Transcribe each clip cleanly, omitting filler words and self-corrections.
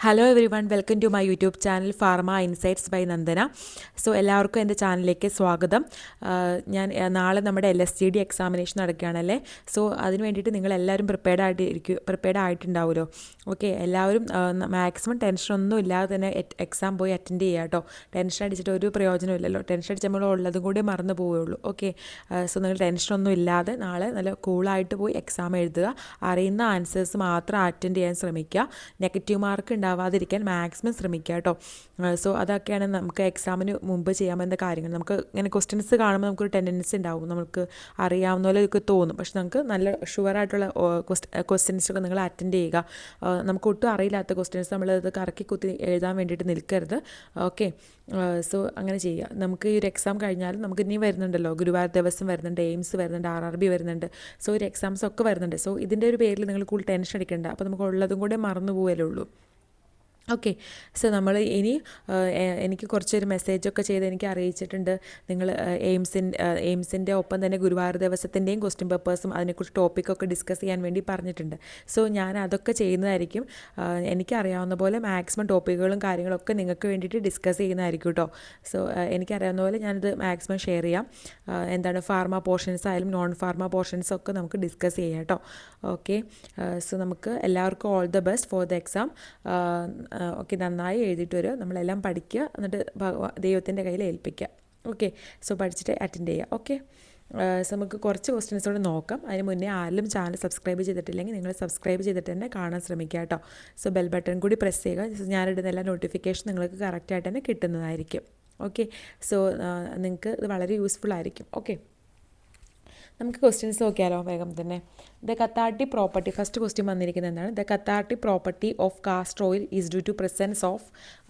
Hello everyone, welcome to my YouTube channel pharma insights by Nandana. So എല്ലാവർക്കും എൻ്റെ ചാനലിലേക്ക് സ്വാഗതം. ഞാൻ നാളെ നമ്മുടെ LSTD എക്സാമിനേഷൻ നടക്കുകയാണല്ലേ. സോ അതിന് വേണ്ടിയിട്ട് നിങ്ങളെല്ലാവരും പ്രിപ്പയർഡ് ആയിട്ടുണ്ടാവുമല്ലോ. ഓക്കെ, എല്ലാവരും മാക്സിമം ടെൻഷനൊന്നും ഇല്ലാതെ തന്നെ എക്സാം പോയി അറ്റൻഡ് ചെയ്യുക കേട്ടോ. ടെൻഷൻ അടിച്ചിട്ട് ഒരു പ്രയോജനമില്ലല്ലോ. ടെൻഷൻ അടിച്ച് നമ്മൾ ഉള്ളതും കൂടി മറന്നു പോവുകയുള്ളൂ. ഓക്കെ, സോ നിങ്ങൾ ടെൻഷനൊന്നും ഇല്ലാതെ നാളെ നല്ല കൂളായിട്ട് പോയി എക്സാം എഴുതുക. അറിയുന്ന ആൻസേഴ്സ് മാത്രം അറ്റൻഡ് ചെയ്യാൻ ശ്രമിക്കുക. നെഗറ്റീവ് മാർക്ക് ഉണ്ടാവാതിരിക്കാൻ മാക്സിമം ശ്രമിക്കുക കേട്ടോ. സോ അതൊക്കെയാണ് നമുക്ക് എക്സാമിന് മുമ്പ് ചെയ്യാമെന്ന കാര്യങ്ങൾ. നമുക്ക് ഇങ്ങനെ ക്വസ്റ്റ്യൻസ് കാണുമ്പോൾ നമുക്കൊരു ടെൻഡൻസി ഉണ്ടാവും, നമുക്ക് അറിയാവുന്ന പോലെ ഒക്കെ തോന്നും. പക്ഷെ നമുക്ക് നല്ല ഷുവറായിട്ടുള്ള ക്വസ്റ്റ്യൻസൊക്കെ നിങ്ങൾ അറ്റൻഡ് ചെയ്യുക. നമുക്ക് ഒട്ടും അറിയില്ലാത്ത ക്വസ്റ്റ്യൻസ് നമ്മളത് കറക്കി കുത്തി എഴുതാൻ വേണ്ടിയിട്ട് നിൽക്കരുത്. ഓക്കെ, സോ അങ്ങനെ ചെയ്യുക. നമുക്ക് ഈ ഒരു എക്സാം കഴിഞ്ഞാലും നമുക്ക് ഇനി വരുന്നുണ്ടല്ലോ, ഗുരുവായൂർ ദിവസം വരുന്നുണ്ട്, എയിംസ് വരുന്നുണ്ട്, RRB വരുന്നുണ്ട്. സോ ഒരു എക്സാംസ് ഒക്കെ വരുന്നുണ്ട്. സോ ഇതിൻ്റെ ഒരു പേരിൽ നിങ്ങൾ കൂടുതൽ ടെൻഷൻ അടിക്കേണ്ട. അപ്പോൾ നമുക്ക് ഉള്ളതും കൂടെ മറന്നു പോകലേ ഉള്ളൂ. ഓക്കെ, സോ നമ്മൾ ഇനി എനിക്ക് കുറച്ചൊരു മെസ്സേജൊക്കെ ചെയ്ത് എനിക്ക് അറിയിച്ചിട്ടുണ്ട്. നിങ്ങൾ എയിംസിൻ്റെ ഒപ്പം തന്നെ ഗുരുവായൂർ ദിവസത്തിൻ്റെയും ക്വസ്റ്റ്യൻ പേപ്പേഴ്സും അതിനെക്കുറിച്ച് ടോപ്പിക്കൊക്കെ ഡിസ്കസ് ചെയ്യാൻ വേണ്ടി പറഞ്ഞിട്ടുണ്ട്. സോ ഞാൻ അതൊക്കെ ചെയ്യുന്നതായിരിക്കും. എനിക്കറിയാവുന്ന പോലെ മാക്സിമം ടോപ്പിക്കുകളും കാര്യങ്ങളൊക്കെ നിങ്ങൾക്ക് വേണ്ടിയിട്ട് ഡിസ്കസ് ചെയ്യുന്നതായിരിക്കും കേട്ടോ. സോ എനിക്കറിയാവുന്ന പോലെ ഞാനിത് മാക്സിമം ഷെയർ ചെയ്യാം. എന്താണ് ഫാർമ പോർഷൻസ് ആയാലും നോൺ ഫാർമ പോർഷൻസൊക്കെ നമുക്ക് ഡിസ്കസ് ചെയ്യാം കേട്ടോ. ഓക്കെ, സോ നമുക്ക് എല്ലാവർക്കും all the best for the exam. Okay, നന്നായി എഴുതിയിട്ട് വരിക. നമ്മളെല്ലാം പഠിക്കുക, എന്നിട്ട് ദൈവത്തിൻ്റെ കയ്യിൽ ഏൽപ്പിക്കുക. ഓക്കെ, സോ പഠിച്ചിട്ട് അറ്റൻഡ് ചെയ്യുക. ഓക്കെ, സോ നമുക്ക് കുറച്ച് ക്വസ്റ്റ്യൻസോടെ നോക്കാം. അതിന് മുന്നേ ആരെങ്കിലും ചാനൽ സബ്സ്ക്രൈബ് ചെയ്തിട്ടില്ലെങ്കിൽ നിങ്ങൾ സബ്സ്ക്രൈബ് ചെയ്തിട്ട് തന്നെ കാണാൻ ശ്രമിക്കുക കേട്ടോ. സോ ബെൽ ബട്ടൺ കൂടി പ്രസ് ചെയ്യുക. ഞാനിടുന്ന എല്ലാ നോട്ടിഫിക്കേഷൻ നിങ്ങൾക്ക് കറക്റ്റായിട്ട് തന്നെ കിട്ടുന്നതായിരിക്കും. ഓക്കെ, സോ നിങ്ങൾക്ക് ഇത് വളരെ യൂസ്ഫുൾ ആയിരിക്കും. ഓക്കെ, നമുക്ക് ക്വസ്റ്റ്യൻസ് നോക്കിയാലോ വേഗം തന്നെ. The cathartic property, first question വന്നിരിക്കുന്നത് എന്താണ്? The cathartic property of castor oil is due to presence of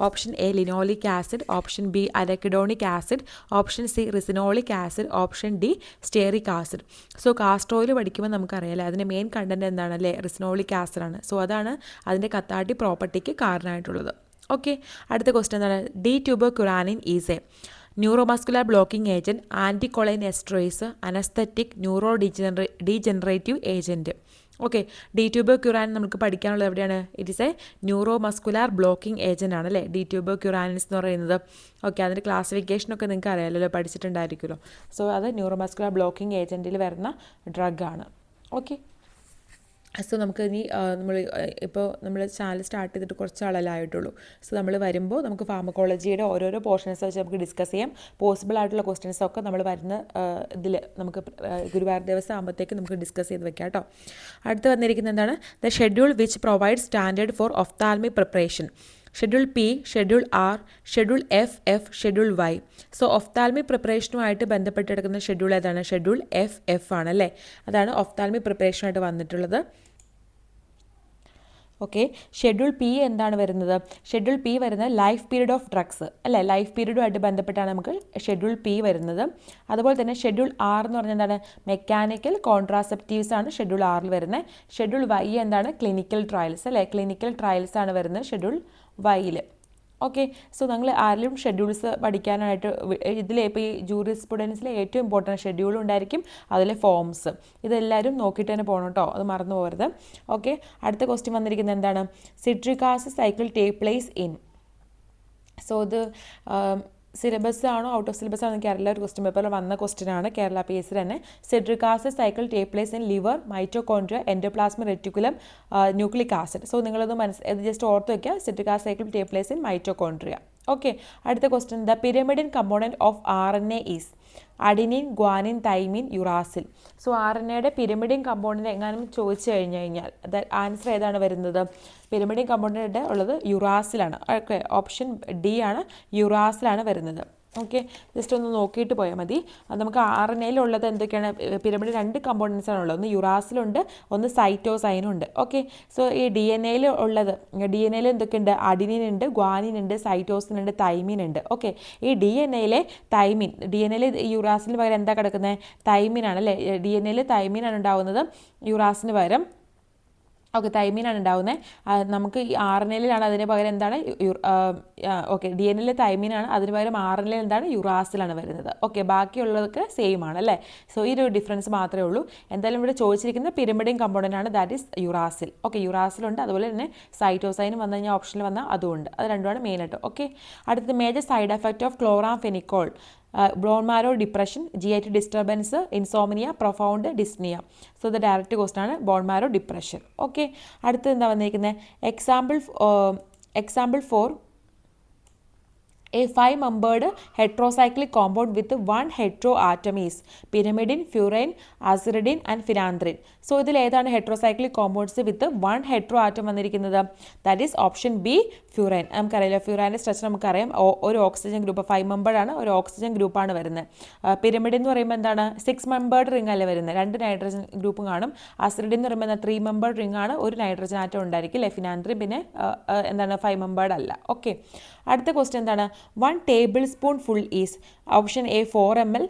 option A linoleic acid, option B arachidonic acid, option C ricinoleic acid, option D stearic acid. So castor oil പഠിക്കുമ്പോൾ നമുക്കറിയാമല്ലേ, അതിൻ്റെ main content എന്താണല്ലേ, ricinoleic ആസിഡാണ്. So അതാണ് അതിൻ്റെ cathartic പ്രോപ്പർട്ടിക്ക് കാരണമായിട്ടുള്ളത്. Okay, അടുത്ത ക്വസ്റ്റ്യൻ എന്താണ്? D tubocurarine is a neuromuscular blocking agent, anticholinesterase, anaesthetic, neuro degenerative agent. Okay, D ട്യൂബർകുലാനിൻ നമുക്ക് പഠിക്കാനുള്ളത് എവിടെയാണ്? It is a neuromuscular blocking agent ആണ് അല്ലേ, ഡി ട്യൂബർകുലാനിൻസ് എന്ന് പറയുന്നത്. ഓക്കെ, അതിൻ്റെ ക്ലാസിഫിക്കേഷനൊക്കെ നിങ്ങൾക്ക് അറിയാമല്ലോ, പഠിച്ചിട്ടുണ്ടായിരിക്കുമല്ലോ. സോ അത് ന്യൂറോമസ്കുലർ ബ്ലോക്കിംഗ് ഏജൻറ്റിൽ വരുന്ന ഡ്രഗാണ്. ഓക്കെ, സോ നമുക്ക് ഇനി നമ്മൾ ചാനൽ സ്റ്റാർട്ട് ചെയ്തിട്ട് കുറച്ച് ആളല്ലേ ആയിട്ടുള്ളൂ. സോ നമ്മൾ വരുമ്പോൾ നമുക്ക് ഫാർമക്കോളജിയുടെ ഓരോരോ പോർഷൻസ് വെച്ച് നമുക്ക് ഡിസ്കസ് ചെയ്യാം. പോസിബിൾ ആയിട്ടുള്ള ക്വസ്റ്റ്യൻസൊക്കെ നമ്മൾ വരുന്ന ഇതിൽ നമുക്ക് ഗുരുവായൂർ ദിവസം ആകുമ്പോഴത്തേക്ക് നമുക്ക് ഡിസ്കസ് ചെയ്ത് വെക്കാം കേട്ടോ. അടുത്ത് വന്നിരിക്കുന്നത് എന്താണ്? The schedule which provide standard for ophthalmic preparation. Schedule P, schedule R, schedule F, schedule Y. So ophthalmic പ്രിപ്പറേഷനുമായിട്ട് ബന്ധപ്പെട്ട് കിടക്കുന്ന ഷെഡ്യൂൾ ഏതാണ്? ഷെഡ്യൂൾ എഫ് ആണ് അല്ലേ. അതാണ് ഒഫ്താൽമിക് പ്രിപ്പറേഷനായിട്ട് വന്നിട്ടുള്ളത്. ഓക്കെ, ഷെഡ്യൂൾ പി എന്താണ് വരുന്നത്? ഷെഡ്യൂൾ പി വരുന്നത് ലൈഫ് പീരീഡ് ഓഫ് ഡ്രഗ്സ് അല്ലേ, ലൈഫ് പീരീഡുമായിട്ട് ബന്ധപ്പെട്ടാണ് നമുക്ക് ഷെഡ്യൂൾ പി വരുന്നത്. അതുപോലെ തന്നെ ഷെഡ്യൂൾ ആർ എന്ന് പറഞ്ഞാൽ എന്താണ്? മെക്കാനിക്കൽ കോൺട്രാസെപ്റ്റീവ്സ് ആണ് ഷെഡ്യൂൾ ആറിൽ വരുന്നത്. ഷെഡ്യൂൾ വൈ എന്താണ്? ക്ലിനിക്കൽ ട്രയൽസ് അല്ലേ, ക്ലിനിക്കൽ ട്രയൽസ് ആണ് വരുന്നത് ഷെഡ്യൂൾ വൈയിൽ. ഓക്കെ, സോ നിങ്ങൾ ആരെങ്കിലും ഷെഡ്യൂൾസ് പഠിക്കാനായിട്ട് ഇതിൽ ഇപ്പോൾ ഈ ജൂറിസ്പ്രുഡൻസിലെ ഏറ്റവും ഇമ്പോർട്ടൻറ്റ് ഷെഡ്യൂളും ഉണ്ടായിരിക്കും, അതിലെ ഫോംസ്. ഇതെല്ലാവരും നോക്കിയിട്ട് തന്നെ പോകണം കേട്ടോ, അത് മറന്നു പോകരുത്. ഓക്കെ, അടുത്ത ക്വസ്റ്റ്യൻ വന്നിരിക്കുന്നത് എന്താണ്? Citric acid cycle take place in. So ഇത് സിലബസ് ആണോ ഔട്ട് ഓഫ് സിലബസ് ആണോ എനിക്കറിയില്ല, ഒരു ക്വസ്റ്റ്യൻ പേപ്പറിൽ വന്ന ക്വസ്റ്റ്യൻ ആണ്, കേരള PSC തന്നെ. Citric acid cycle take place in liver, mitochondria, endoplasmic reticulum, nucleic acid. So നിങ്ങളത് ജസ്റ്റ് ഓർത്ത് വയ്ക്കുക, citric acid cycle take place in mitochondria. Okay, അടുത്ത question, the pyrimidine component of RNA is adenine, guanine, thymine, uracil. So RNAയുടെ pyrimidine component എങ്ങാനും ചോദിച്ചു കഴിഞ്ഞാൽ answer ഏതാണ് വരുന്നത്? പിരമിഡിൻ കമ്പോണൻറ്റ് ഉള്ളത് യുറാസിലാണ്. ഓക്കെ, ഓപ്ഷൻ ഡി ആണ്, യുറാസിലാണ് വരുന്നത്. ഓക്കെ, ജസ്റ്റ് ഒന്ന് നോക്കിയിട്ട് പോയാൽ മതി. നമുക്ക് RNAയിലുള്ളത് എന്തൊക്കെയാണ്? പിരമിഡ് 2 കമ്പോണൻസ് ആണുള്ളത്, ഒന്ന് യുറാസിലുണ്ട്, ഒന്ന് സൈറ്റോസൈനും ഉണ്ട്. ഓക്കെ, സോ ഈ DNA യിൽ എന്തൊക്കെയുണ്ട്? അഡിനിൻ ഉണ്ട്, ഗ്വാനിൻ ഉണ്ട്, സൈറ്റോസിൻ ഉണ്ട്, തൈമിൻ ഉണ്ട്. ഓക്കെ, ഈ DNA യിൽ യുറാസിന് പകരം എന്താ കിടക്കുന്നത്? തൈമിനാണ് അല്ലേ. DNA യിൽ തൈമിനാണ് ഉണ്ടാകുന്നത്, യുറാസിന് പകരം ഓക്കെ, തൈമീനാണ് ഉണ്ടാവുന്നത്. നമുക്ക് ഈ RNA-ലാണ് അതിന് പകരം എന്താണ് ഓക്കെ, DNA തൈമീനാണ്, അതിന് പകരം RNA എന്താണ് യുറാസിലാണ് വരുന്നത്. ഓക്കെ, ബാക്കിയുള്ളതൊക്കെ സെയിം ആണ് അല്ലേ. സോ ഈ ഒരു ഡിഫറൻസ് മാത്രമേ ഉള്ളൂ. എന്തായാലും ഇവിടെ ചോദിച്ചിരിക്കുന്ന പിരമിഡിൻ കമ്പോണൻ്റ് ആണ്, ദാറ്റ് ഈസ് യുറാസിൽ. ഓക്കെ, യുറാസിലുണ്ട്. അതുപോലെ തന്നെ സൈറ്റോസൈനും വന്നു കഴിഞ്ഞാൽ ഓപ്ഷനിൽ വന്നാൽ അതുമുണ്ട്. അത് രണ്ടുമാണ് മെയിനായിട്ട്. ഓക്കെ, അടുത്തത് major side effect of chloramphenicol: bone marrow depression, GI disturbance, insomnia, profound dyspnea. So the direct question ആണ് bone marrow depression. ഓക്കെ, അടുത്തത് എന്താ വന്നിരിക്കുന്നത്? Example for a 5-membered heterocyclic compound with one heteroatom is pyrimidine, furan, aziridine and phenanthrene. So ഇതിൽ ഏതാണ് heterocyclic compounds with one hetero atom വന്നിരിക്കുന്നത്? That is option B, furan. നമുക്കറിയാലോ ഫ്യൂറാൻ്റെ structure നമുക്കറിയാം. ഒരു ഓക്സിജൻ ഗ്രൂപ്പ് 5 മെമ്പേർഡ് ആണ്, ഒരു oxygen ഗ്രൂപ്പാണ് വരുന്നത്. പിരമിഡിൻ എന്ന് പറയുമ്പോൾ എന്താണ്? 6 മെമ്പേർഡ് റിംഗ് അല്ലേ വരുന്നത്, 2 നൈട്രജൻ ഗ്രൂപ്പും കാണും. അസിഡിൻ എന്ന് പറയുമ്പോൾ 3 മെമ്പേർഡ് റിംഗ് ആണ്, ഒരു നൈട്രജൻ ആറ്റം ഉണ്ടായിരിക്കും അല്ലേ. ഫിനാന്ത്രിൻ പിന്നെ എന്താണ് 5 മെമ്പേർഡ് അല്ല. ഓക്കെ, അടുത്ത ക്വസ്റ്റ്യൻ എന്താണ്? 1 tablespoon full is option A 4 ml,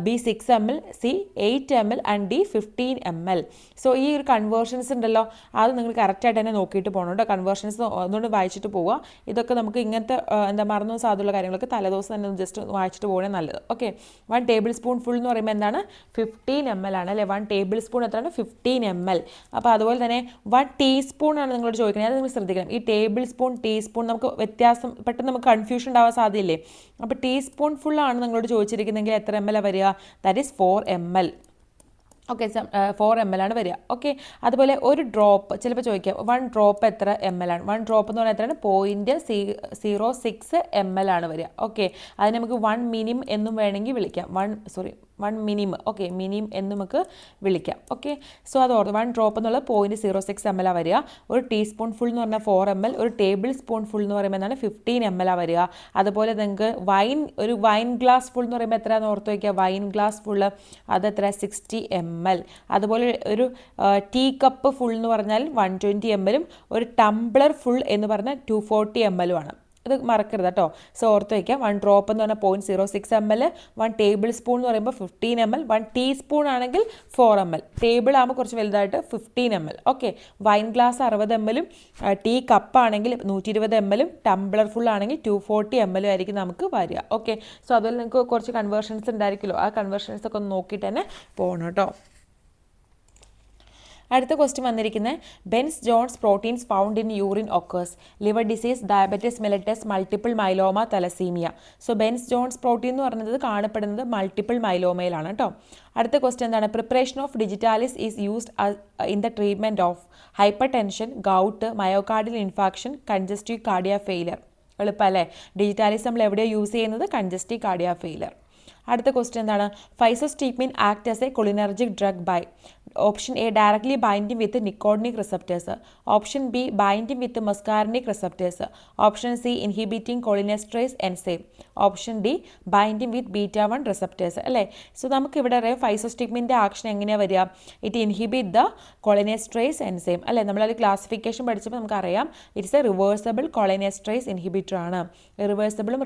B 6 ml, C 8 ml and D 15 ml. So ഈ ഒരു കൺവേർഷൻസ് ഉണ്ടല്ലോ, അത് നിങ്ങൾ കറക്റ്റായിട്ട് തന്നെ നോക്കിയിട്ട് പോകണം കേട്ടോ. കൺവേർഷൻസ് ഒന്നുകൊണ്ട് വായിച്ചിട്ട് പോവുക. ഇതൊക്കെ നമുക്ക് ഇങ്ങനത്തെ മറന്നു സാധ്യതയുള്ള കാര്യങ്ങളൊക്കെ തലേദിവസം തന്നെ ജസ്റ്റ് വായിച്ചിട്ട് പോകണേ നല്ലത്. ഓക്കെ, 1 tablespoon full എന്ന് പറയുമ്പോൾ എന്താണ്? 15 ml ആണ് അല്ലേ. 1 tablespoon എത്രയാണ്? 15 ml. അപ്പോൾ അതുപോലെ തന്നെ 1 teaspoon ആണ് നിങ്ങളോട് ചോദിക്കുന്നത്. അത് നിങ്ങൾ ശ്രദ്ധിക്കണം. ഈ ടേബിൾ സ്പൂൺ, ടീസ്പൂൺ നമുക്ക് വ്യത്യാസം പെട്ടെന്ന് നമുക്ക് കൺഫ്യൂഷൻ ഉണ്ടാവാൻ സാധ്യതയില്ലേ. അപ്പോൾ ടീസ്പൂൺ ഫുൾ ആണ് നിങ്ങളോട് ചോദിച്ചിരിക്കുന്നതെങ്കിൽ എത്ര ml വരിക? That is 4 ml. Okay, 4 ml ആണ് വരിക. ഓക്കെ, അതുപോലെ ഒരു ഡ്രോപ്പ് ചിലപ്പോൾ ചോദിക്കാം 1 ഡ്രോപ്പ് എത്ര ml ആണ്? 1 ഡ്രോപ്പ് എന്ന് പറഞ്ഞാൽ എത്രയാണ്? 0.06 ml ആണ് വരിക. ഓക്കെ, അതിന് നമുക്ക് 1 മിനിം എന്നും വേണമെങ്കിൽ വിളിക്കാം. 1 മിനിം. ഓക്കെ, മിനിം എന്ന് നമുക്ക് വിളിക്കാം. ഓക്കെ, സോ അത് ഓർത്ത് 1 ഡ്രോപ്പ് എന്നുള്ളത് 0.06 ml ആണ് വരിക. ഒരു ടീസ്പൂൺ ഫുൾ എന്ന് പറഞ്ഞാൽ 4 ml, ഒരു ടേബിൾ സ്പൂൺ ഫുൾ എന്ന് പറയുമ്പോൾ എന്താണ്? 15 ml ആണ് വരിക. അതുപോലെ നിങ്ങൾക്ക് ഒരു വൈൻ ഗ്ലാസ് ഫുൾ എന്ന് പറയുമ്പോൾ എത്രയാണെന്ന് ഓർത്ത് വയ്ക്കുക? വൈൻ ഗ്ലാസ് ഫുള്ള് അത് എത്ര? 60 ml. അതുപോലെ ഒരു ടീ കപ്പ് ഫുൾ എന്ന് പറഞ്ഞാൽ 120 ml, ഒരു ടംബ്ലർ ഫുൾ എന്ന് പറഞ്ഞാൽ 240 ml ആണ്. ഇത് മറക്കരുത് കേട്ടോ. സോ ഓർത്ത് വയ്ക്കാം. 1 ഡ്രോപ്പ് എന്ന് പറഞ്ഞാൽ 0.06 ml, 1 ടേബിൾ സ്പൂൺ എന്ന് പറയുമ്പോൾ 15 ml, 1 ടീസ്പൂൺ ആണെങ്കിൽ 4 ml, ടേബിൾ ആകുമ്പോൾ കുറച്ച് വലുതായിട്ട് 15 ml. Okay, wine glass 60 ml, tea cup ആണെങ്കിൽ 120 ml, ടംബ്ലർ ഫുൾ ആണെങ്കിൽ 240 ml ആയിരിക്കും നമുക്ക് വരിക. ഓക്കെ, സോ അതുപോലെ നിങ്ങൾക്ക് കുറച്ച് കൺവേർഷൻസ് ഉണ്ടായിരിക്കുമല്ലോ, ആ കൺവേർഷൻസ് ഒക്കെ ഒന്ന് നോക്കിയിട്ട് തന്നെ പോകണം കേട്ടോ. അടുത്ത ക്വസ്റ്റ്യൻ വന്നിരിക്കുന്നത് Bence Jones proteins found in urine occurs: liver disease, diabetes mellitus, multiple myeloma, thalassaemia. So Bence Jones protein എന്ന് പറയുന്നത് കാണപ്പെടുന്നത് മൾട്ടിപ്പിൾ മൈലോമയിലാണ് കേട്ടോ. അടുത്ത ക്വസ്റ്റ്യൻ എന്താണ്? Preparation of digitalis is used in the treatment of hypertension, gout, myocardial infarction, congestive cardiac failure. എളുപ്പമല്ലേ? Digitalis നമ്മൾ എവിടെയാണ് യൂസ് ചെയ്യുന്നത്? Congestive cardiac failure. അടുത്ത ക്വസ്റ്റ്യൻ എന്താണ്? Physostigmine act as a cholinergic drug by option A directly binding with nicotinic receptors, option B binding with muscarinic receptors, option C inhibiting cholinesterase enzyme, option D binding with β1 receptors അല്ലേ. So നമുക്ക് ഇവിടെ അറിയാം ഫൈസോസ്റ്റിഗ്മിൻ്റെ action എങ്ങനെയാണ് വരിക? It inhibit the cholinesterase enzyme അല്ലേ. നമ്മളത് classification പഠിച്ചപ്പോൾ നമുക്കറിയാം it's a reversible cholinesterase inhibitor ആണ്. റിവേഴ്സിബിളും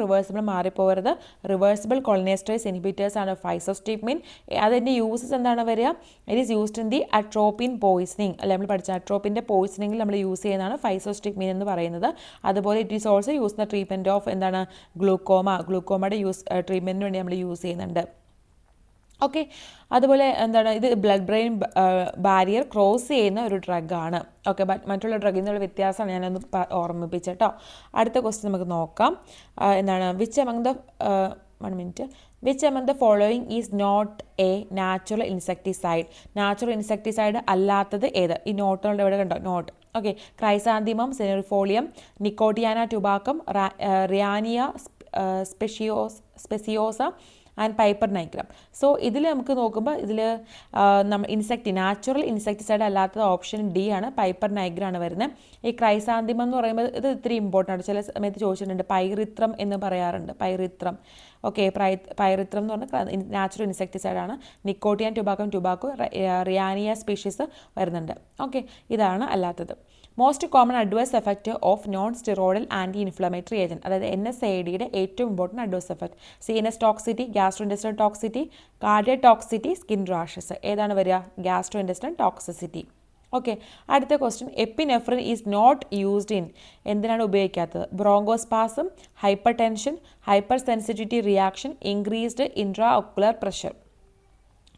മാറിപ്പോകരുത്. റിവേഴ്സിബിൾ കോളിനെസ്ട്രേസ് ഇൻഹിബിറ്റേഴ്സ് ആണ് ഫൈസോസ്റ്റിഗ്മിൻ. അതിൻ്റെ യൂസസ് എന്താണ് വരിക? It is used in the atropine poisoning അല്ലെ. നമ്മൾ പഠിച്ച അട്രോപ്പിൻ്റെ പോയിസണിങ്ങിൽ നമ്മൾ യൂസ് ചെയ്യുന്നതാണ് ഫൈസോസ്റ്റിഗ്മിൻ എന്ന് പറയുന്നത്. അതുപോലെ it is also use the treatment of എന്താണ്? ഗ്ലൂക്കോമയുടെ ട്രീറ്റ്മെൻറ്റിന് വേണ്ടി നമ്മൾ യൂസ് ചെയ്യുന്നുണ്ട്. ഓക്കെ, അതുപോലെ എന്താണ്? ഇത് ബ്ലഡ് ബ്രെയിൻ ബാരിയർ ക്രോസ് ചെയ്യുന്ന ഒരു ഡ്രഗാണ്. ഓക്കെ, മറ്റുള്ള ഡ്രഗിൽ നിന്നുള്ള വ്യത്യാസമാണ് ഞാനൊന്ന് ഓർമ്മിപ്പിച്ചേട്ടോ. അടുത്ത ക്വസ്റ്റ്യൻ നമുക്ക് നോക്കാം. എന്താണ്? Which among the following is not a natural insecticide? Natural insecticide അല്ലാത്തത് ഏത്? ഈ നോട്ടുകളുടെ ഇവിടെ കണ്ടോ? നോട്ട്. Okay, Chrysanthemum, cinerariifolium, Nicotiana tabacum, Ryania speciosa and Piper nigrum. So ഇതിൽ നമുക്ക് നോക്കുമ്പോൾ ഇതിൽ നാച്ചുറൽ ഇൻസെക്ടിസൈഡ് അല്ലാത്തത് ഓപ്ഷൻ ഡി ആണ്, പൈപ്പർ നൈഗ്രം ആണ് വരുന്നത്. ഈ ക്രൈസാന്തിമം എന്ന് പറയുമ്പോൾ ഇത് ഇത്തിരി ഇമ്പോർട്ടൻ്റ് ആണ്. ചില സമയത്ത് ചോദിച്ചിട്ടുണ്ട്. പൈറിത്രം എന്ന് പറയാറുണ്ട്. പൈറിത്രം. ഓക്കെ, പൈറിത്രം എന്ന് പറഞ്ഞാൽ നാച്ചുറൽ ഇൻസെക്ടിസൈഡ് ആണ്. നിക്കോട്ടിയാൻ ട്യൂബാക്കോ റിയാനിയ സ്പീഷീസ് വരുന്നുണ്ട്. ഓക്കെ, ഇതാണ് അല്ലാത്തത്. Most common adverse effect of non steroidal anti inflammatory agent, അതായത് NSAIDയുടെ ഏറ്റവും important adverse effect: CNS toxicity, gastrointestinal toxicity, cardiac toxicity, skin rashes. ഏതാണ് വരിക? Gastrointestinal toxicity. ഓക്കെ, അടുത്ത question epinephrine is not used in എന്തിനാണ് ഉപയോഗിക്കാത്തത്? Bronchospasm, hypertension, hypersensitivity reaction, increased intraocular pressure.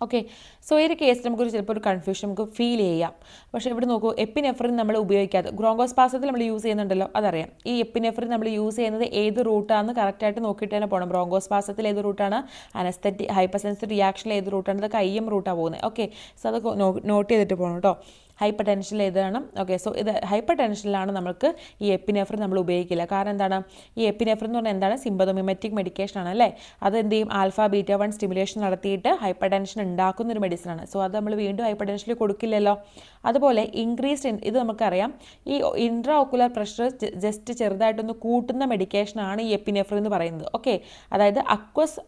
Okay, so ഈ ഒരു കേസിൽ നമുക്കൊരു ചിലപ്പോൾ ഒരു കൺഫ്യൂഷൻ നമുക്ക് ഫീൽ ചെയ്യാം. പക്ഷേ ഇവിടെ നോക്കൂ, എപ്പിനെഫ്രിൻ നമ്മൾ ഉപയോഗിക്കാതെ ബ്രോങ്കോസ്പാസത്തിൽ നമ്മൾ യൂസ് ചെയ്യുന്നുണ്ടല്ലോ, അതറിയാം. ഈ എപ്പിനെഫ്രിൻ നമ്മൾ യൂസ് ചെയ്യുന്നത് ഏത് റൂട്ടാണെന്ന് കറക്റ്റായിട്ട് നോക്കിയിട്ട് തന്നെ പോകണം. ബ്രോങ്കോസ്പാസത്തിൽ ഏത് റൂട്ടാണ്, അനസ്തറ്റിക് ഹൈപ്പർ സെൻസിറ്റീവ് റിയാക്ഷനിൽ ഏത് റൂട്ടാണ്, ഇതൊക്കെ IM റൂട്ടാണ് പോകുന്നത്. ഓക്കെ, സോ അത് നോട്ട് ചെയ്തിട്ട് പോകണം കേട്ടോ. ഹൈപ്പർ ടെൻഷനിൽ ഏതാണ്? ഓക്കെ, സോ ഇത് ഹൈപ്പർ ടെൻഷനിലാണ് നമുക്ക് ഈ എപ്പിനെഫ്രിൻ നമ്മൾ ഉപയോഗിക്കില്ല. കാരണം എന്താണ്, ഈ എപ്പിനെഫ്രിൻ എന്ന് പറഞ്ഞാൽ എന്താണ്, സിമ്പതോമിമെറ്റിക് മെഡിക്കേഷൻ ആണ് അല്ലേ. അത് എന്ത് ചെയ്യും, ആൽഫ ബീറ്റ 1 സ്റ്റിമുലേഷൻ നടത്തിയിട്ട് ഹൈപ്പർ ടെൻഷൻ ഉണ്ടാക്കുന്ന ഒരു മെഡിസിനാണ്. സോ അത് നമ്മൾ വീണ്ടും ഹൈപ്പർ ടെൻഷനിൽ കൊടുക്കില്ലല്ലോ. അതുപോലെ ഇൻക്രീസ്ഡ് ഇത് നമുക്കറിയാം, ഈ ഇൻട്രാ ഒക്കുലർ പ്രഷർ ജസ്റ്റ് ചെറുതായിട്ടൊന്ന് കൂട്ടുന്ന മെഡിക്കേഷനാണ് ഈ എപ്പിനെഫ്രിൻ എന്ന് പറയുന്നത്. ഓക്കെ, അതായത് അക്വസ്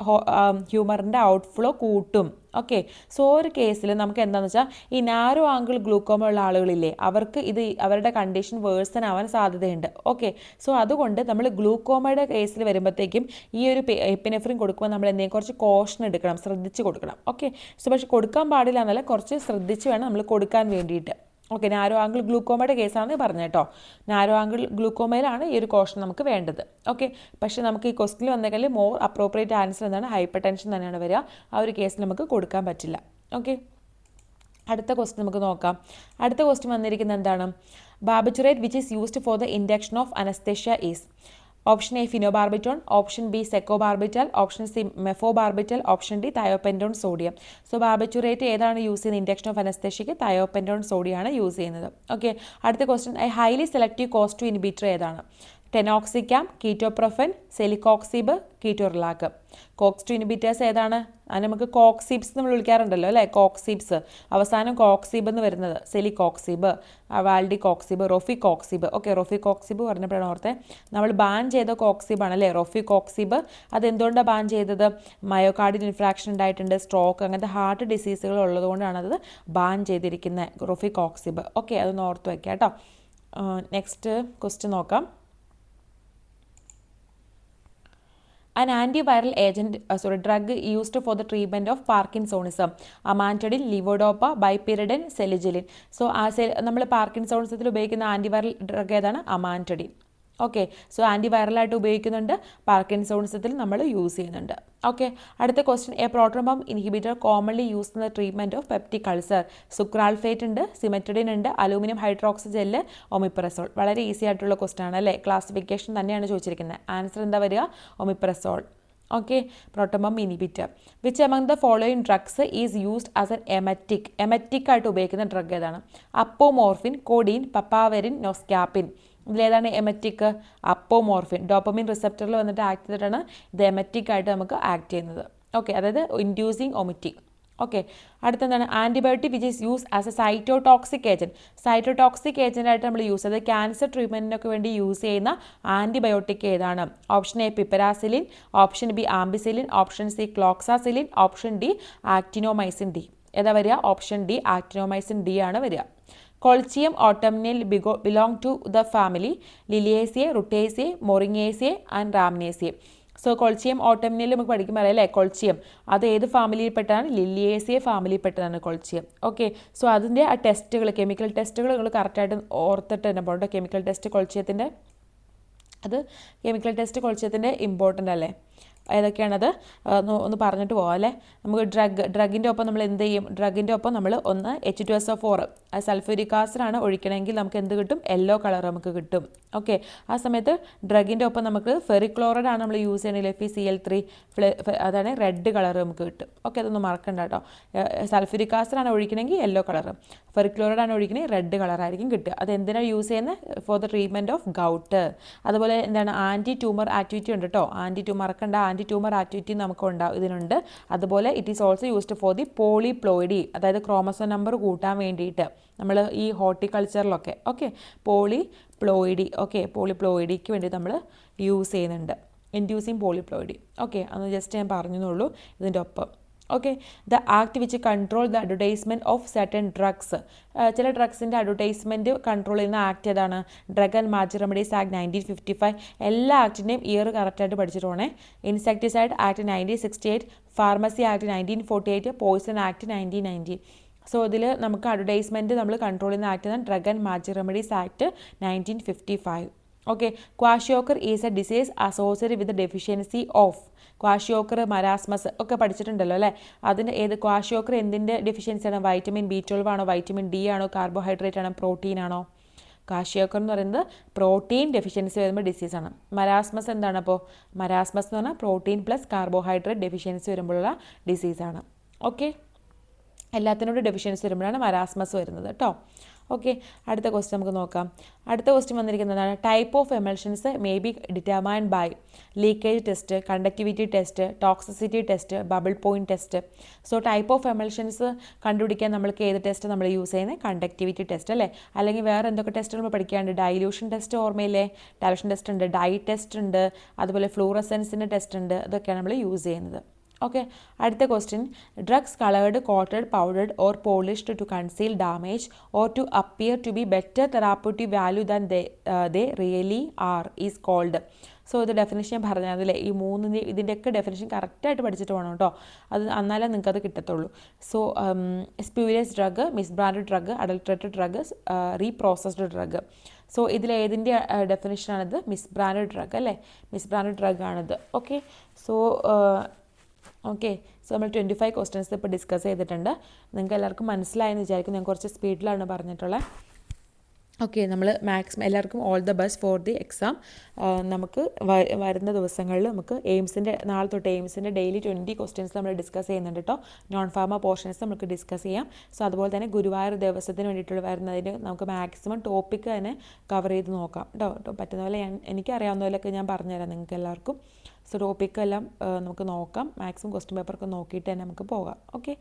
ഹ്യൂമറിൻ്റെ ഔട്ട്ഫ്ലോ കൂട്ടും. ഓക്കെ, സോ ഒരു കേസിൽ നമുക്ക് എന്താണെന്ന് വെച്ചാൽ ഈ നാരോ ആംഗിൾ ഗ്ലൂക്കോമ ഉള്ള ആളുകളില്ലേ, അവർക്ക് ഇത് അവരുടെ കണ്ടീഷൻ വേഴ്സൺ ആവാൻ സാധ്യതയുണ്ട്. ഓക്കെ, സോ അതുകൊണ്ട് നമ്മൾ ഗ്ലൂക്കോമയുടെ കേസിൽ വരുമ്പോഴത്തേക്കും ഈ ഒരു എപ്പിനെഫ്രിൻ കൊടുക്കുമ്പോൾ നമ്മൾ എന്തെങ്കിലും കുറച്ച് കോഷൻ എടുക്കണം, ശ്രദ്ധിച്ച് കൊടുക്കണം. ഓക്കെ, സോ പക്ഷേ കൊടുക്കാൻ പാടില്ല എന്നല്ല, കുറച്ച് ശ്രദ്ധിച്ച് വേണം നമ്മൾ കൊടുക്കാൻ വേണ്ടിയിട്ട്. ഓക്കെ, നാരോ ആംഗിൾ ഗ്ലൂക്കോമയുടെ കേസാണ് പറഞ്ഞത് കേട്ടോ. നാരോ ആംഗിൾ ഗ്ലൂക്കോമയിലാണ് ഈ ഒരു കോഷൻ നമുക്ക് വേണ്ടത്. ഓക്കെ, പക്ഷേ നമുക്ക് ഈ ക്വസ്റ്റിനിൽ വന്നേക്കാൾ മോർ അപ്രോപ്രിയേറ്റ് ആൻസർ എന്താണ്, ഹൈപ്പർ ടെൻഷൻ തന്നെയാണ് വരിക. ആ ഒരു കേസിൽ നമുക്ക് കൊടുക്കാൻ പറ്റില്ല. ഓക്കെ, അടുത്ത ക്വസ്റ്റ്യൻ നമുക്ക് നോക്കാം. അടുത്ത ക്വസ്റ്റ്യൻ വന്നിരിക്കുന്നത് എന്താണ്, barbiturate which is used for the induction of anaesthesia is option A phenobarbitone, option B secobarbital, option C mephobarbital, option D thiopentone sodium. So barbiturate ഏതാണ് യൂസ് ചെയ്യുന്നത് ഇൻഡക്ഷൻ ഓഫ് അനസ്തേഷ്യക്ക്? Thiopentone സോഡിയാണ് use ചെയ്യുന്നത്. Okay, അടുത്ത question, highly selective കോസ്റ്റ് inhibitor ഏതാണ്? Tenoxicam, കീറ്റോപ്രൊഫൻ, സെലിക്കോക്സിബ്, കീറ്റോറിലാക്ക്. Cox 2 inhibitors ഏതാണ്? അത് നമുക്ക് കോക്സിബ്സ് നമ്മൾ വിളിക്കാറുണ്ടല്ലോ അല്ലേ, കോക്സിബ്സ്. അവസാനം കോക്സിബ് എന്ന് വരുന്നത് സെലിക്കോക്സിബ്, വാൽഡി കോക്സിബ്, റൊഫി കോക്സിബ്. ഓക്കെ, റൊഫി കോക്സിബ് പറഞ്ഞപ്പോഴാണ് ഓർത്തെ, നമ്മൾ ബാൻ ചെയ്ത കോക്സിബാണ് അല്ലേ റൊഫി കോക്സിബ്. അതെന്തുകൊണ്ടാണ് ബാൻ ചെയ്തത്? മയോകാർഡിയൽ ഇൻഫ്രാക്ഷൻ ഉണ്ടായിട്ടുണ്ട്, സ്ട്രോക്ക്, അങ്ങനത്തെ ഹാർട്ട് ഡിസീസുകൾ ഉള്ളതുകൊണ്ടാണ് അത് ബാൻ ചെയ്തിരിക്കുന്നത്, റൊഫി കോക്സിബ്. ഓക്കെ, അതൊന്ന് ഓർത്ത് വയ്ക്കാം കേട്ടോ. നെക്സ്റ്റ് ക്വസ്റ്റ്യൻ നോക്കാം. An antiviral drug used for the treatment of Parkinsonism. Amantadine, levodopa, bipyridine, selegiline. So, നമ്മൾ പാർക്കിൻസോണിസത്തിൽ ഉപയോഗിക്കുന്ന ആൻറ്റിവൈറൽ ഡ്രഗ് ഏതാണ്? അമാൻറ്റഡിൻ. ഓക്കെ, സോ ആൻറ്റിവൈറലായിട്ട് ഉപയോഗിക്കുന്നുണ്ട്, പാർക്കിൻസോണിസത്തിൽ നമ്മൾ യൂസ് ചെയ്യുന്നുണ്ട്. ഓക്കെ, അടുത്ത question, a proton pump inhibitor commonly use in the treatment of peptic ulcer. Sucralfate ഉണ്ട്, cimetidine ഉണ്ട്, aluminium hydroxide gel, omeprazole. വളരെ ഈസി ആയിട്ടുള്ള ക്വസ്റ്റ്യൻ ആണ് അല്ലേ, ക്ലാസിഫിക്കേഷൻ തന്നെയാണ് ചോദിച്ചിരിക്കുന്നത്. ആൻസർ എന്താ വരിക? Omeprazole. Okay, proton pump inhibitor. Which among the following drugs is used as an emetic? Emetic ആയിട്ട് ഉപയോഗിക്കുന്ന ഡ്രഗ് ഏതാണ്? അപ്പോമോർഫിൻ, കോഡീൻ, പപ്പാവെരിൻ, നോസ്കാപ്പിൻ. ഇതിലേതാണ് എമറ്റിക്? അപ്പോമോർഫിൻ. ഡോപ്പമിൻ റിസപ്റ്ററിൽ വന്നിട്ട് ആക്ട് ചെയ്തിട്ടാണ് ഇത് എമറ്റിക് ആയിട്ട് നമുക്ക് ആക്ട് ചെയ്യുന്നത്. ഓക്കെ, അതായത് ഇൻഡ്യൂസിങ് ഒമിറ്റിക്. ഓക്കെ, അടുത്തെന്താണ്? Antibiotic which is use as a cytotoxic agent. Cytotoxic agent ആയിട്ട് നമ്മൾ യൂസ് ചെയ്ത് ക്യാൻസർ ട്രീറ്റ്മെൻറ്റിനൊക്കെ വേണ്ടി യൂസ് ചെയ്യുന്ന ആൻറ്റിബയോട്ടിക് ഏതാണ്? Option A piperacillin, option B ampicillin, option C cloxacillin, option D actinomycin D. ഏതാ വരിക? ഓപ്ഷൻ ഡി ആക്ടിനോമൈസിൻ ഡി ആണ് വരിക. Colchium autumnale belong to the family Liliaceae, Rutaceae, Moringaceae and Rhamnaceae. So Colchicum autumnale നമുക്ക് പഠിക്കുമ്പോൾ അല്ലേ, കൊൾച്ചിയം അത് ഏത് ഫാമിലിയിൽപ്പെട്ടാണ്? ലില്ലിയേസിയ ഫാമിലിയിൽപ്പെട്ടതാണ് കൊൾച്ചിയം. Okay, so അതിൻ്റെ ആ ടെസ്റ്റുകൾ, കെമിക്കൽ ടെസ്റ്റുകൾ നിങ്ങൾ കറക്റ്റായിട്ട് ഓർത്തിട്ട് തന്നെ പോകണം. കെമിക്കൽ ടെസ്റ്റ് കൊൾച്ചിയത്തിൻ്റെ, അത് കെമിക്കൽ ടെസ്റ്റ് കൊൾച്ചിയത്തിൻ്റെ ഇമ്പോർട്ടൻ്റ് അല്ലേ. ഏതൊക്കെയാണത് ഒന്ന് പറഞ്ഞിട്ട് പോകാം അല്ലേ. നമുക്ക് ഡ്രഗിൻ്റെ ഒപ്പം നമ്മൾ എന്ത് ചെയ്യും? ഡ്രഗിൻ്റെ ഒപ്പം നമ്മൾ ഒന്ന് H2SO4 സൾഫ്യൂരിക് ആസിഡാണ് ഒഴിക്കണമെങ്കിൽ നമുക്ക് എന്ത് കിട്ടും? യെല്ലോ കളർ നമുക്ക് കിട്ടും. ഓക്കെ, ആ സമയത്ത് ഡ്രഗിൻ്റെ ഒപ്പം നമുക്ക് ഫെറിക്ലോറൈഡ് ആണ് നമ്മൾ യൂസ് ചെയ്യണമെങ്കിൽ FeCl3 അതാണ് റെഡ് കളർ നമുക്ക് കിട്ടും. ഓക്കെ, അതൊന്നും മറക്കണ്ട കേട്ടോ. സൾഫ്യൂരിക് ആസിഡാണ് ഒഴിക്കണമെങ്കിൽ യെല്ലോ കളർ, ഫെറിക്ലോറൈഡ് ആണ് ഒഴിക്കണമെങ്കിൽ റെഡ് കളറായിരിക്കും കിട്ടുക. അത് എന്തിനാണ് യൂസ് ചെയ്യുന്നത്? For the treatment of gout. അതുപോലെ എന്താണ്? ആൻറ്റി ട്യൂമർ ആക്ടിവിറ്റി ഉണ്ട് കേട്ടോ. മറക്കണ്ട, ആൻറ്റി ട്യൂമർ ആക്ടിവിറ്റി നമുക്ക് ഇതിനുണ്ട്. അതുപോലെ it is also used for the polyploidy, അതായത് ക്രോമസോം നമ്പർ കൂട്ടാൻ വേണ്ടിയിട്ട് നമ്മൾ ഈ ഹോർട്ടിക്കൾച്ചറിലൊക്കെ. Okay, polyploidy. ഓക്കെ, പോളിപ്ലോയിഡിക്ക് വേണ്ടി നമ്മൾ യൂസ് ചെയ്യുന്നുണ്ട്, ഇൻഡ്യൂസിങ് പോളിപ്ലോയിഡി. ഓക്കെ, അന്ന് ജസ്റ്റ് ഞാൻ പറഞ്ഞെന്നുള്ളൂ ഇതിൻ്റെ ഒപ്പം. Okay, the act which control the advertisement of certain drugs. ചില ഡ്രഗ്സിൻ്റെ അഡ്വർടൈസ്മെൻറ്റ് കൺട്രോൾ ചെയ്യുന്ന ആക്ട് ഏതാണ്? ഡ്രഗ് ആൻഡ് മാർച്ച് റെമഡീസ് ആക്ട് 1955. എല്ലാ ആക്ടിൻ്റെയും ഇയർ കറക്റ്റായിട്ട് പഠിച്ചിട്ട് പോണേ. Insecticide act 1968, pharmacy act 1948, poison act 1990. So ഇതിൽ നമുക്ക് അഡ്വർടൈസ്മെൻറ്റ് നമ്മൾ കൺട്രോൾ ചെയ്യുന്ന act drug and magic remedies act 1955. Okay, kwashiorkor is a disease associated with deficiency of. Kwashiorkor, marasmus ഒക്കെ പഠിച്ചിട്ടുണ്ടല്ലോ അല്ലേ. അതിന് ക്വാഷിയോക്കർ എന്തിൻ്റെ ഡെഫിഷ്യൻസിയാണ്? വൈറ്റമിൻ B12 ആണോ, വൈറ്റമിൻ D ആണോ, കാർബോഹൈഡ്രേറ്റ് ആണോ, പ്രോട്ടീൻ ആണോ? ക്വാഷിയോക്കർ എന്ന് പറയുന്നത് പ്രോട്ടീൻ ഡെഫിഷ്യൻസി വരുമ്പോൾ ഡിസീസാണ്. മരാസ്മസ് എന്താണ്? അപ്പോൾ മരാസ്മസ് എന്ന് പറഞ്ഞാൽ പ്രോട്ടീൻ പ്ലസ് കാർബോഹൈഡ്രേറ്റ് ഡെഫിഷ്യൻസി വരുമ്പോഴുള്ള ഡിസീസാണ്. ഓക്കെ, എല്ലാത്തിനോടും ഡെഫിഷ്യൻസി വരുമ്പോഴാണ് മരാസ്മസ് വരുന്നത് കേട്ടോ. ഓക്കെ, അടുത്ത ക്വസ്റ്റ്യൻ നമുക്ക് നോക്കാം. അടുത്ത ക്വസ്റ്റ്യൻ വന്നിരിക്കുന്നതാണ് type of emulsions may be determined by leakage test, conductivity test, toxicity test, bubble point test. So type of emulsions കണ്ടുപിടിക്കാൻ നമ്മൾക്ക് ഏത് ടെസ്റ്റ് നമ്മൾ യൂസ് ചെയ്യുന്നത്? കണ്ടക്ടിവിറ്റി ടെസ്റ്റ് അല്ലേ. അല്ലെങ്കിൽ വേറെ എന്തൊക്കെ ടെസ്റ്റ് നമ്മൾ പഠിക്കാനുണ്ട്? ഡൈല്യൂഷൻ ടെസ്റ്റ് ഓർമ്മയില്ലേ? ഡൈല്യൂഷൻ ടെസ്റ്റ് ഉണ്ട്, ഡൈ ടെസ്റ്റ് ഉണ്ട്, അതുപോലെ ഫ്ലൂറസെൻസിൻ്റെ ടെസ്റ്റ് ഉണ്ട്. ഇതൊക്കെയാണ് നമ്മൾ യൂസ് ചെയ്യുന്നത്. ഓക്കെ, അടുത്ത question drugs coloured, coated, powdered or polished to conceal damage or to appear to be better therapeutic value than they really are is called. So ഇത് definition ഞാൻ പറഞ്ഞതല്ലേ. ഈ ഇതിൻ്റെയൊക്കെ ഡെഫിനേഷൻ കറക്റ്റായിട്ട് പഠിച്ചിട്ട് വേണം കേട്ടോ. അത് എന്നാലേ നിങ്ങൾക്കത് കിട്ടത്തുള്ളൂ. So spurious drug, misbranded drug, adulterated drug, reprocessed drug. So ഇതിലേതിൻ്റെ ഡെഫിനേഷനാണിത്? മിസ്ബ്രാൻഡഡ് ഡ്രഗ് അല്ലേ, മിസ്ബ്രാൻഡഡ് ഡ്രഗ് ആണിത്. ഓക്കെ, സോ സോ നമ്മൾ 25 ക്വസ്റ്റ്യൻസ് ഇപ്പോൾ ഡിസ്കസ് ചെയ്തിട്ടുണ്ട്. നിങ്ങൾക്ക് എല്ലാവർക്കും മനസ്സിലായെന്ന് വിചാരിക്കും. ഞാൻ കുറച്ച് സ്പീഡിലാണ് പറഞ്ഞിട്ടുള്ളത്. ഓക്കെ, നമ്മൾ മാക്സിമം എല്ലാവർക്കും all the best for the exam. നമുക്ക് വരുന്ന ദിവസങ്ങളിൽ നമുക്ക് നാളെ തൊട്ട് എയിംസിൻ്റെ ഡെയിലി 20 ക്വസ്റ്റ്യൻസ് നമ്മൾ ഡിസ്കസ് ചെയ്യുന്നുണ്ട് കേട്ടോ. നോൺ ഫാർമ പോർഷൻസ് നമുക്ക് ഡിസ്കസ് ചെയ്യാം. സോ അതുപോലെ തന്നെ ഗുരുവായൂർ ദിവസത്തിന് വേണ്ടിയിട്ടുള്ള വരുന്നതിന് നമുക്ക് മാക്സിമം ടോപ്പിക്ക് തന്നെ കവർ ചെയ്ത് നോക്കാം കേട്ടോ. പറ്റുന്ന പോലെ എനിക്കറിയാവുന്ന പോലെയൊക്കെ ഞാൻ പറഞ്ഞുതരാം നിങ്ങൾക്ക് എല്ലാവർക്കും. സോ ടോപ്പിക്കെല്ലാം നമുക്ക് നോക്കാം. മാക്സിമം ക്വസ്റ്റ്യൻ പേപ്പറൊക്കെ നോക്കിയിട്ട് തന്നെ നമുക്ക് പോകാം. Okay,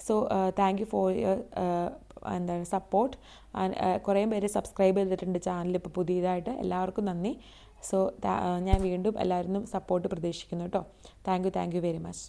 so thank you for your support. കുറേ പേര് സബ്സ്ക്രൈബ് ചെയ്തിട്ടുണ്ട് ചാനൽ ഇപ്പോൾ പുതിയതായിട്ട്. എല്ലാവർക്കും നന്ദി. സോ ഞാൻ വീണ്ടും എല്ലാവരും സപ്പോർട്ട് പ്രതീക്ഷിക്കുന്നു കേട്ടോ. Thank you very much.